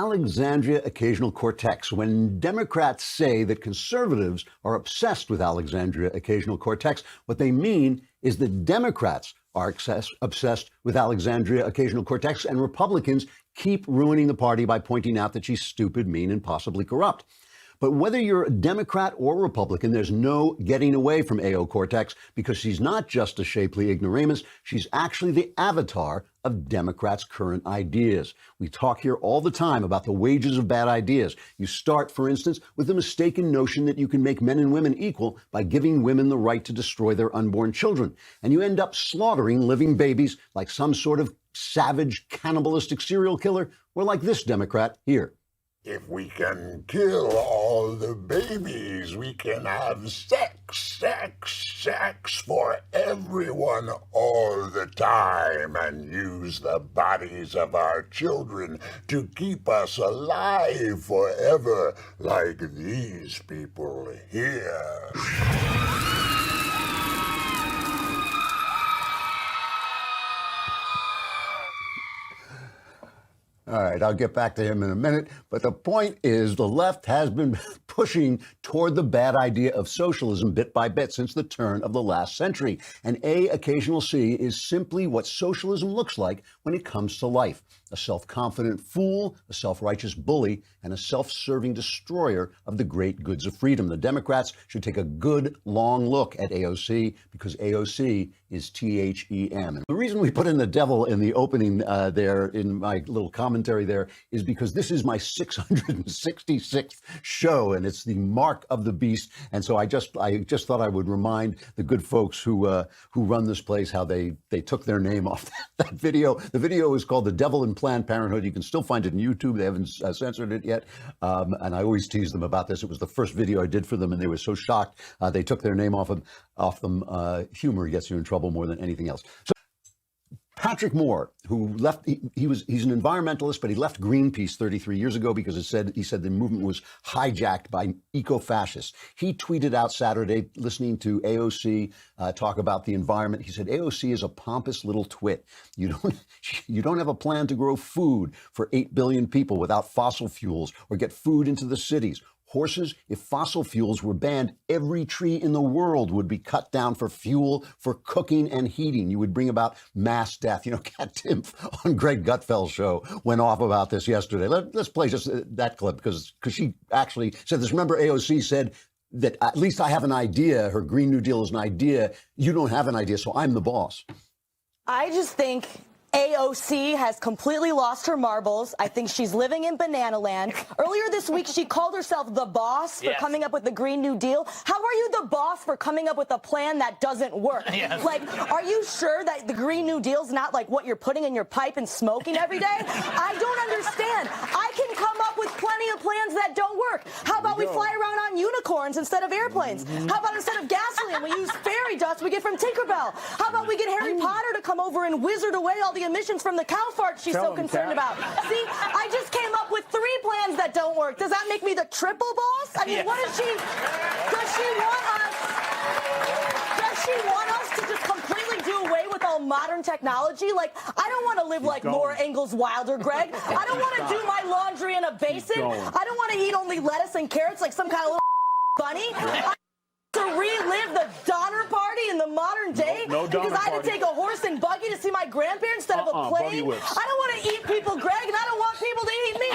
Alexandria occasional-cortex. When Democrats say that conservatives are obsessed with Alexandria occasional-cortex, what they mean is that Democrats are obsessed with Alexandria occasional-cortex, and Republicans keep ruining the party by pointing out that she's stupid, mean, and possibly corrupt. But whether you're a Democrat or Republican, there's no getting away from AO Cortex, because she's not just a shapely ignoramus, she's actually the avatar of Democrats' current ideas. We talk here all the time about the wages of bad ideas. You start, for instance, with the mistaken notion that you can make men and women equal by giving women the right to destroy their unborn children. And you end up slaughtering living babies like some sort of savage, cannibalistic serial killer, or like this Democrat here. If we can kill all the babies, we can have sex for everyone all the time and use the bodies of our children to keep us alive forever, like these people here. All right, I'll get back to him in a minute. But the point is, the left has been pushing toward the bad idea of socialism bit by bit since the turn of the last century. And A, occasional C, is simply what socialism looks like when it comes to life. A self-confident fool, a self-righteous bully, and a self-serving destroyer of the great goods of freedom. The Democrats should take a good, long look at AOC, because AOC is THEM. And the reason we put in the devil in the opening there, in my little commentary there, is because this is my 666th show, and it's the mark of the beast. And so I just thought I would remind the good folks who run this place how they took their name off that video. The video is called "The Devil in Planned Parenthood." You can still find it on YouTube. They haven't censored it yet. And I always tease them about this. It was the first video I did for them, and they were so shocked they took their name off them. Humor gets you in trouble more than anything else. So Patrick Moore, who left, he's an environmentalist, but he left Greenpeace 33 years ago because he said the movement was hijacked by eco-fascists. He tweeted out Saturday, listening to AOC talk about the environment. He said, AOC is a pompous little twit. You don't have a plan to grow food for 8 billion people without fossil fuels, or get food into the cities. Horses, if fossil fuels were banned, every tree in the world would be cut down for fuel, for cooking and heating. You would bring about mass death. You know, Kat Timpf on Greg Gutfeld's show went off about this yesterday. Let's play just that clip, because she actually said this. Remember, AOC said that at least I have an idea. Her Green New Deal is an idea. You don't have an idea, so I'm the boss. I just think AOC has completely lost her marbles. I think she's living in banana land. Earlier this week, she called herself the boss for coming up with the Green New Deal. How are you the boss for coming up with a plan that doesn't work? Yes. Like, are you sure that the Green New Deal's not like what you're putting in your pipe and smoking every day? I don't understand. I can come up with plenty of plans that don't work. How about we fly around on unicorns instead of airplanes? How about instead of gasoline, we use fairy dust we get from Tinkerbell? How about we get Harry Potter to come over and wizard away all the emissions from the cow fart she's so concerned about? See, I just came up with 3 plans that don't work. Does that make me the triple boss? I mean, what is she? Does she want us to just completely do away with all modern technology? Like, I don't want to live like Laura Ingalls Wilder, Greg. I don't want to do my laundry in a basin. I don't want to eat only lettuce and carrots like some kind of little bunny. To relive the Donner Party in the modern day, because I had to take a horse and buggy to see my grandparents instead of a plane. I don't want to eat people, Greg, and I don't want people to eat me.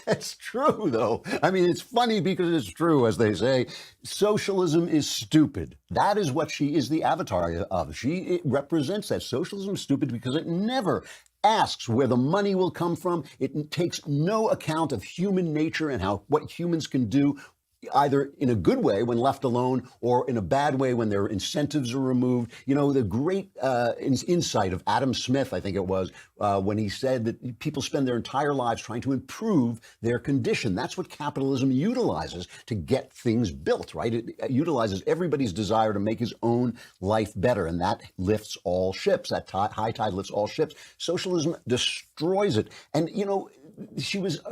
That's true, though. I mean, it's funny because it's true, as they say. Socialism is stupid. That is what she is the avatar of. She represents that. Socialism is stupid because it never asks where the money will come from. It takes no account of human nature and what humans can do, either in a good way when left alone, or in a bad way when their incentives are removed. You know, the great insight of Adam Smith, I think it was, when he said that people spend their entire lives trying to improve their condition. That's what capitalism utilizes to get things built, right? It utilizes everybody's desire to make his own life better, and that lifts all ships. That high tide lifts all ships. Socialism destroys it. And, you know,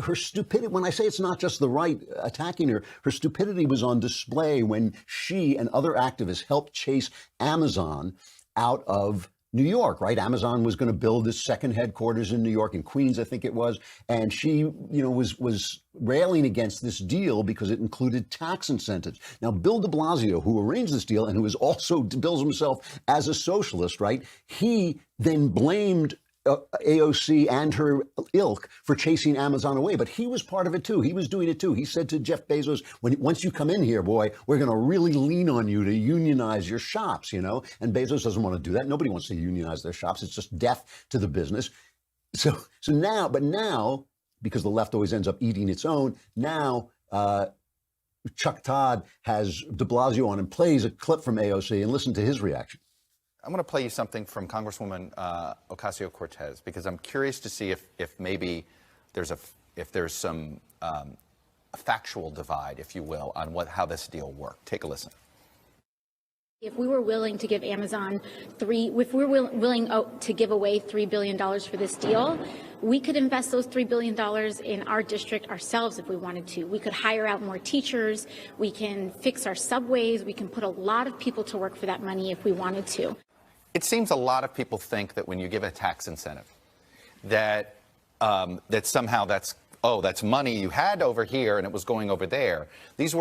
her stupidity, when I say it's not just the right attacking her stupidity was on display when she and other activists helped chase Amazon out of New York, right? Amazon was going to build this second headquarters in New York, in Queens, I think it was, and she, was railing against this deal because it included tax incentives. Now, Bill de Blasio, who arranged this deal and who is also bills himself as a socialist, right? He then blamed AOC and her ilk for chasing Amazon away, but he was part of it too. He was doing it too. He said to Jeff Bezos, once you come in here, boy, we're going to really lean on you to unionize your shops, and Bezos doesn't want to do that. Nobody wants to unionize their shops. It's just death to the business. So now, because the left always ends up eating its own, now Chuck Todd has de Blasio on and plays a clip from AOC, and listen to his reaction. I'm going to play you something from Congresswoman Ocasio-Cortez, because I'm curious to see if maybe there's some a factual divide, if you will, on how this deal worked. Take a listen. If we were willing to give Amazon willing to give away $3 billion for this deal, we could invest those $3 billion in our district ourselves if we wanted to. We could hire out more teachers. We can fix our subways. We can put a lot of people to work for that money if we wanted to. It seems a lot of people think that when you give a tax incentive, that somehow that's money you had over here and it was going over there. This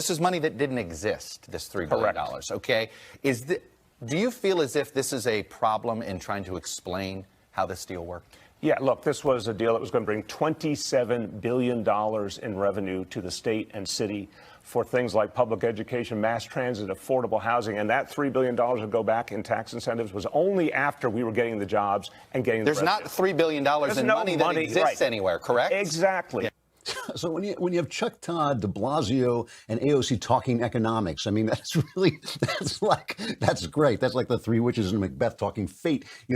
is money that didn't exist, this $3 billion. Correct. Okay. Do you feel as if this is a problem in trying to explain how this deal worked? Yeah, look, this was a deal that was going to bring $27 billion in revenue to the state and city for things like public education, mass transit, affordable housing. And that $3 billion would go back in tax incentives was only after we were getting the jobs and getting the revenue. There's not $3 billion in money that exists anywhere, correct? Exactly. Yeah. So when you have Chuck Todd, de Blasio, and AOC talking economics, I mean, that's great. That's like the three witches in Macbeth talking fate. I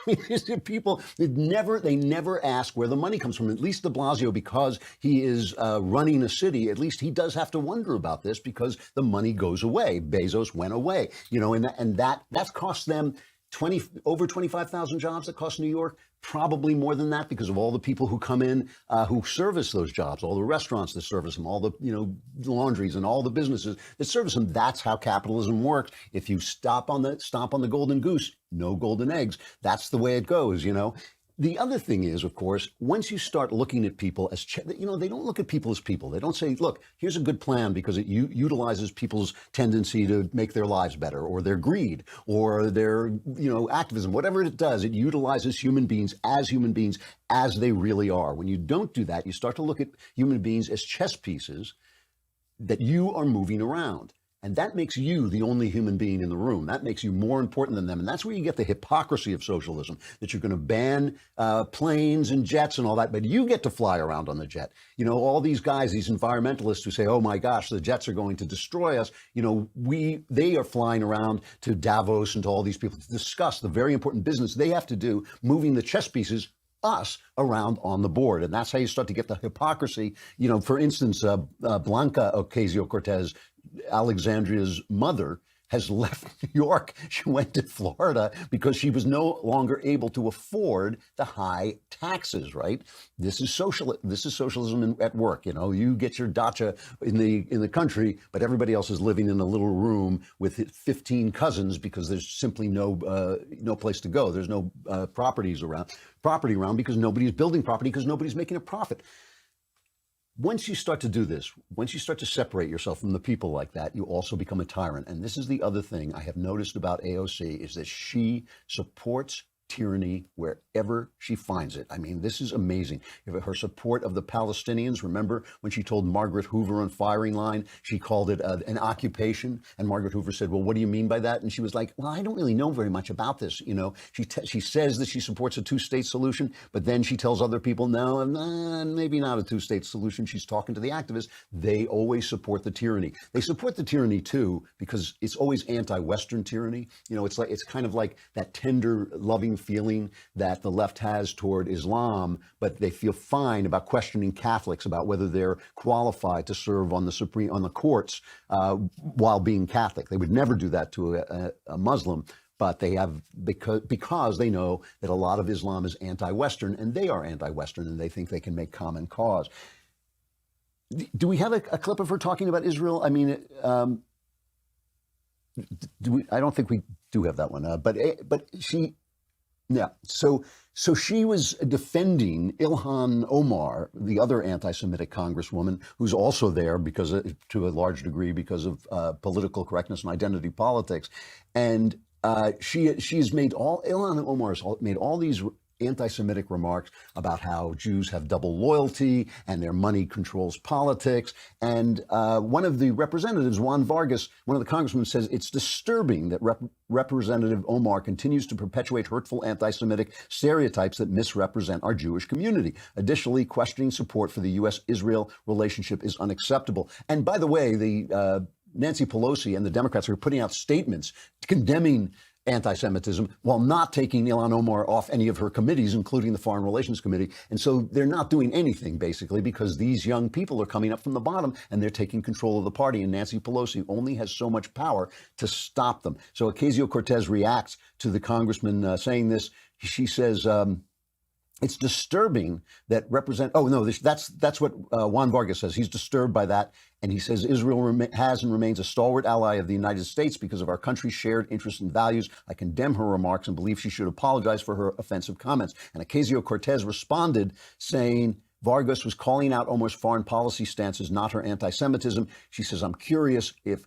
mean, people, they never ask where the money comes from. At least de Blasio, because he is running a city, at least he does have to wonder about this because the money goes away. Bezos went away, and that's cost them over 25,000 jobs that cost New York. Probably more than that because of all the people who come in who service those jobs, all the restaurants that service them, all the laundries and all the businesses that service them. That's how capitalism works. If you stomp on the golden goose, no golden eggs. That's the way it goes. The other thing is, of course, once you start looking at people as, they don't look at people as people. They don't say, look, here's a good plan because it utilizes people's tendency to make their lives better or their greed or their, activism, whatever it does. It utilizes human beings as they really are. When you don't do that, you start to look at human beings as chess pieces that you are moving around. And that makes you the only human being in the room. That makes you more important than them. And that's where you get the hypocrisy of socialism, that you're going to ban planes and jets and all that, but you get to fly around on the jet. All these guys, these environmentalists who say, oh my gosh, the jets are going to destroy us. They are flying around to Davos and to all these people to discuss the very important business they have to do, moving the chess pieces us around on the board. And that's how you start to get the hypocrisy. For instance, Blanca Ocasio-Cortez, Alexandria's mother, has left New York. She went to Florida because she was no longer able to afford the high taxes, right? This is socialism at work. You get your dacha in the country, but everybody else is living in a little room with 15 cousins because there's simply no place to go. There's no property around because nobody's building property because nobody's making a profit. Once you start to do this, once you start to separate yourself from the people like that, you also become a tyrant. And this is the other thing I have noticed about AOC is that she supports tyranny wherever she finds it. I mean, this is amazing. Her support of the Palestinians, remember when she told Margaret Hoover on firing line, she called it an occupation. And Margaret Hoover said, well, what do you mean by that? And she was like, well, I don't really know very much about this. She says that she supports a two-state solution, but then she tells other people, no, maybe not a two-state solution. She's talking to the activists. They always support the tyranny. They support the tyranny, too, because it's always anti-Western tyranny. It's kind of like that tender, loving feeling that the left has toward Islam, but they feel fine about questioning Catholics about whether they're qualified to serve on the courts while being Catholic. They would never do that to a Muslim, but they have because they know that a lot of Islam is anti-Western, and they are anti-Western, and they think they can make common cause. Do we have a clip of her talking about Israel? I mean, I don't think we do have that one, but she. Yeah. So she was defending Ilhan Omar, the other anti-Semitic congresswoman, who's also there because to a large degree because of political correctness and identity politics. And she's made Ilhan Omar has made all these anti-Semitic remarks about how Jews have double loyalty and their money controls politics. And one of the representatives, Juan Vargas, one of the congressmen, says it's disturbing that Representative Omar continues to perpetuate hurtful anti-Semitic stereotypes that misrepresent our Jewish community. Additionally, questioning support for the U.S.-Israel relationship is unacceptable. And by the way, the Nancy Pelosi and the Democrats are putting out statements condemning anti-Semitism while not taking Ilhan Omar off any of her committees, including the Foreign Relations Committee. And so they're not doing anything, basically, because these young people are coming up from the bottom and they're taking control of the party. And Nancy Pelosi only has so much power to stop them. So Ocasio-Cortez reacts to the congressman saying this. She says, it's disturbing that that's what Juan Vargas says. He's disturbed by that. And he says Israel has and remains a stalwart ally of the United States because of our country's shared interests and values. I condemn her remarks and believe she should apologize for her offensive comments. And Ocasio-Cortez responded saying Vargas was calling out Omar's foreign policy stances, not her anti-Semitism. She says, I'm curious if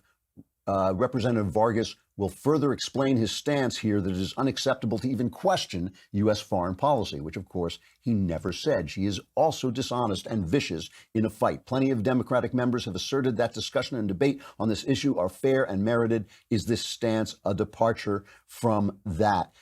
Representative Vargas will further explain his stance here that it is unacceptable to even question U.S. foreign policy, which, of course, he never said. She is also dishonest and vicious in a fight. Plenty of Democratic members have asserted that discussion and debate on this issue are fair and merited. Is this stance a departure from that?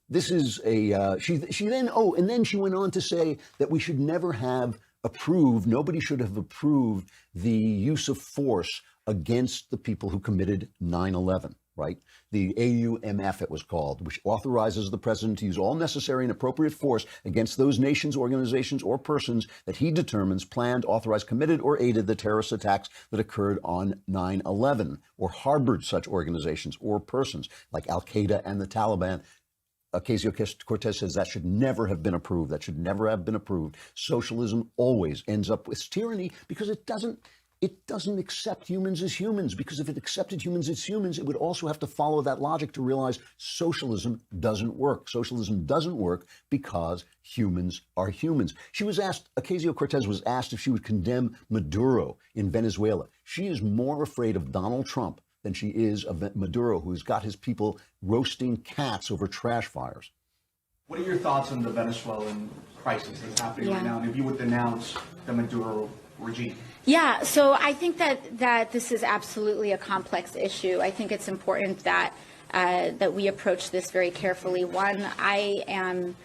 This is a she then she went on to say that we should never have approved, nobody should have approved the use of force against the people who committed 9/11, right? The AUMF, it was called, which authorizes the president to use all necessary and appropriate force against those nations, organizations, or persons that he determines planned, authorized, committed, or aided the terrorist attacks that occurred on 9/11, or harbored such organizations or persons like Al-Qaeda and the Taliban. Ocasio-Cortez says that should never have been approved. That should never have been approved. Socialism always ends up with tyranny because it doesn't accept humans as humans, because if it accepted humans as humans, it would also have to follow that logic to realize socialism doesn't work. Socialism doesn't work because humans are humans. Ocasio-Cortez was asked if she would condemn Maduro in Venezuela. She is more afraid of Donald Trump than she is of Maduro, who's got his people roasting cats over trash fires. What are your thoughts on the Venezuelan crisis that's happening right now? And if you would denounce the Maduro regime? Yeah, so I think that this is absolutely a complex issue. I think it's important that that we approach this very carefully. One, I'm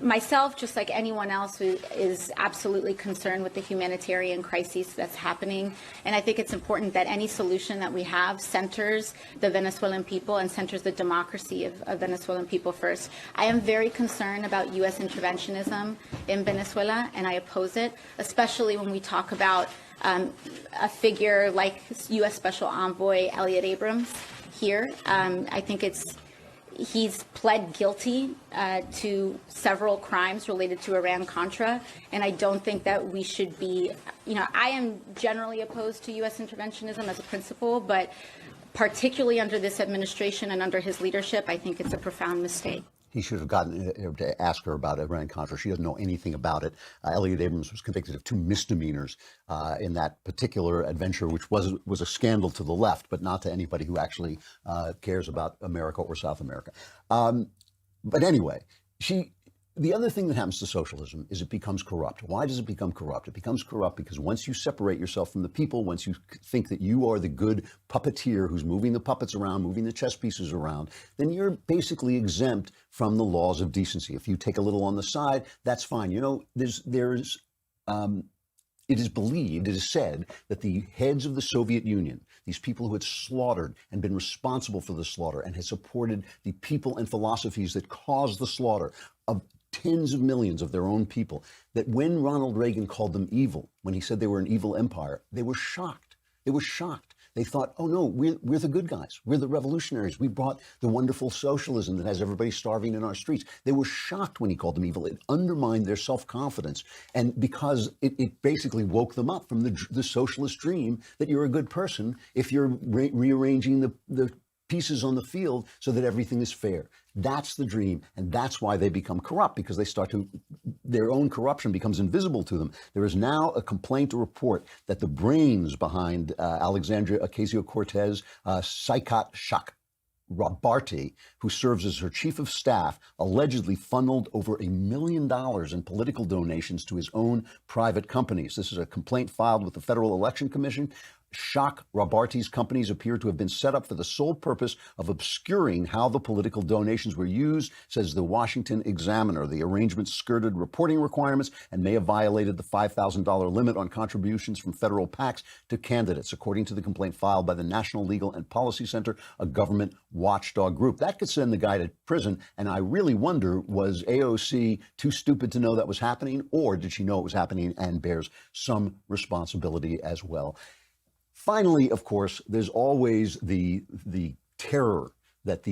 myself, just like anyone else, who is absolutely concerned with the humanitarian crisis that's happening. And I think it's important that any solution that we have centers the Venezuelan people and centers the democracy of Venezuelan people first. I am very concerned about U.S. interventionism in Venezuela, and I oppose it, especially when we talk about a figure like U.S. Special Envoy Elliot Abrams here. I think he's pled guilty to several crimes related to Iran-Contra, and I don't think that we should be, I am generally opposed to U.S. interventionism as a principle, but particularly under this administration and under his leadership, I think it's a profound mistake. He should have gotten to ask her about Iran-Contra. She doesn't know anything about it. Elliot Abrams was convicted of 2 misdemeanors in that particular adventure, which was a scandal to the left, but not to anybody who actually cares about America or South America. But anyway, the other thing that happens to socialism is it becomes corrupt. Why does it become corrupt? It becomes corrupt because once you separate yourself from the people, once you think that you are the good puppeteer who's moving the puppets around, moving the chess pieces around, then you're basically exempt from the laws of decency. If you take a little on the side, that's fine. It is believed, it is said, that the heads of the Soviet Union, these people who had slaughtered and been responsible for the slaughter and had supported the people and philosophies that caused the slaughter of tens of millions of their own people, that when Ronald Reagan called them evil, when he said they were an evil empire, they were shocked. They were shocked They thought, oh no, we're the good guys. We're the revolutionaries. We brought the wonderful socialism that has everybody starving in our streets. They were shocked when he called them evil. It undermined their self-confidence. And because it basically woke them up from the socialist dream that you're a good person if you're rearranging the pieces on the field so that everything is fair. That's the dream, and that's why they become corrupt, because their own corruption becomes invisible to them. There is now a complaint to report that the brains behind Alexandria Ocasio-Cortez, Saikat Chakrabarti, who serves as her chief of staff, allegedly funneled over $1 million in political donations to his own private companies. This is a complaint filed with the Federal Election Commission. Chakrabarti's companies appear to have been set up for the sole purpose of obscuring how the political donations were used, says the Washington Examiner. The arrangements skirted reporting requirements and may have violated the $5,000 limit on contributions from federal PACs to candidates, according to the complaint filed by the National Legal and Policy Center, a government watchdog group. That could send the guy to prison, and I really wonder, was AOC too stupid to know that was happening, or did she know it was happening and bears some responsibility as well? Finally, of course, there's always the terror that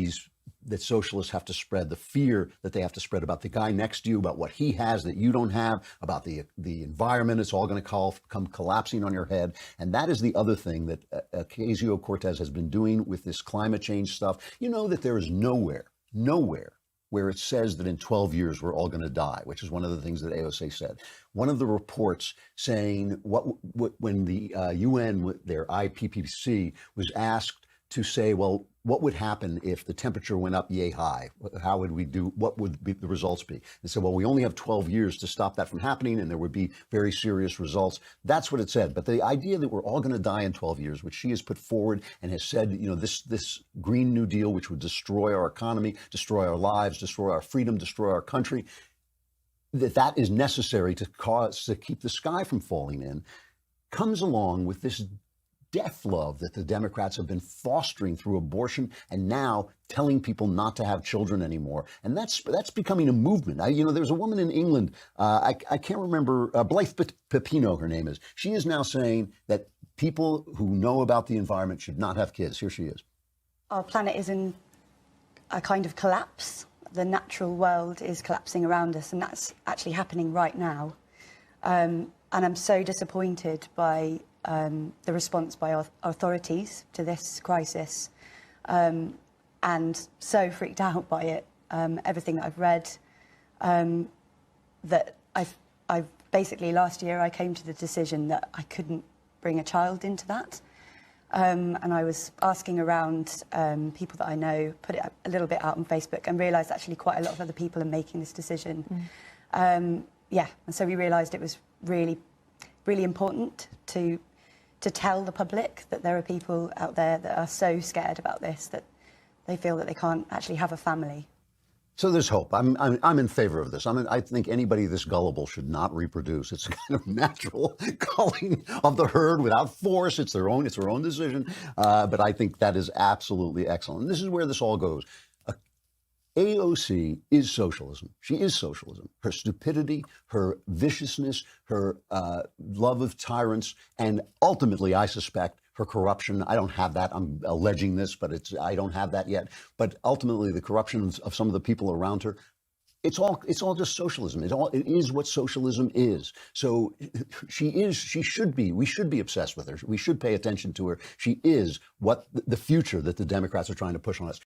socialists have to spread, the fear that they have to spread about the guy next to you, about what he has that you don't have, about the environment. It's all going to come collapsing on your head. And that is the other thing that Ocasio-Cortez has been doing with this climate change stuff. You know that there is nowhere where it says that in 12 years we're all going to die, which is one of the things that AOC said. One of the reports saying when the UN, their IPCC, was asked to say, well, what would happen if the temperature went up yay high? How would we do? What would the results be? They said, well, we only have 12 years to stop that from happening, and there would be very serious results. That's what it said. But the idea that we're all going to die in 12 years, which she has put forward and has said, you know, this Green New Deal, which would destroy our economy, destroy our lives, destroy our freedom, destroy our country, that is necessary to keep the sky from falling in, comes along with this death love that the Democrats have been fostering through abortion and now telling people not to have children anymore. And that's becoming a movement. There's a woman in England, I can't remember, Blythe Pepino, her name is. She is now saying that people who know about the environment should not have kids. Here she is. Our planet is in a kind of collapse. The natural world is collapsing around us, and that's actually happening right now. And I'm so disappointed by the response by our authorities to this crisis, and so freaked out by it. Everything that I've read, that I've basically last year I came to the decision that I couldn't bring a child into that, and I was asking around people that I know, put it a little bit out on Facebook, and realised actually quite a lot of other people are making this decision. And so we realised it was really important to tell the public that there are people out there that are so scared about this that they feel that they can't actually have a family. So there's hope. I'm in favor of this. I think anybody this gullible should not reproduce. It's a kind of natural culling of the herd without force. It's their own decision. But I think that is absolutely excellent. And this is where this all goes. AOC is socialism. She is socialism. Her stupidity, her viciousness, her love of tyrants, and ultimately, I suspect, her corruption. I don't have that. I'm alleging this, but I don't have that yet. But ultimately, the corruption of some of the people around her, it's all just socialism. It is what socialism is. So we should be obsessed with her. We should pay attention to her. She is what the future that the Democrats are trying to push on us.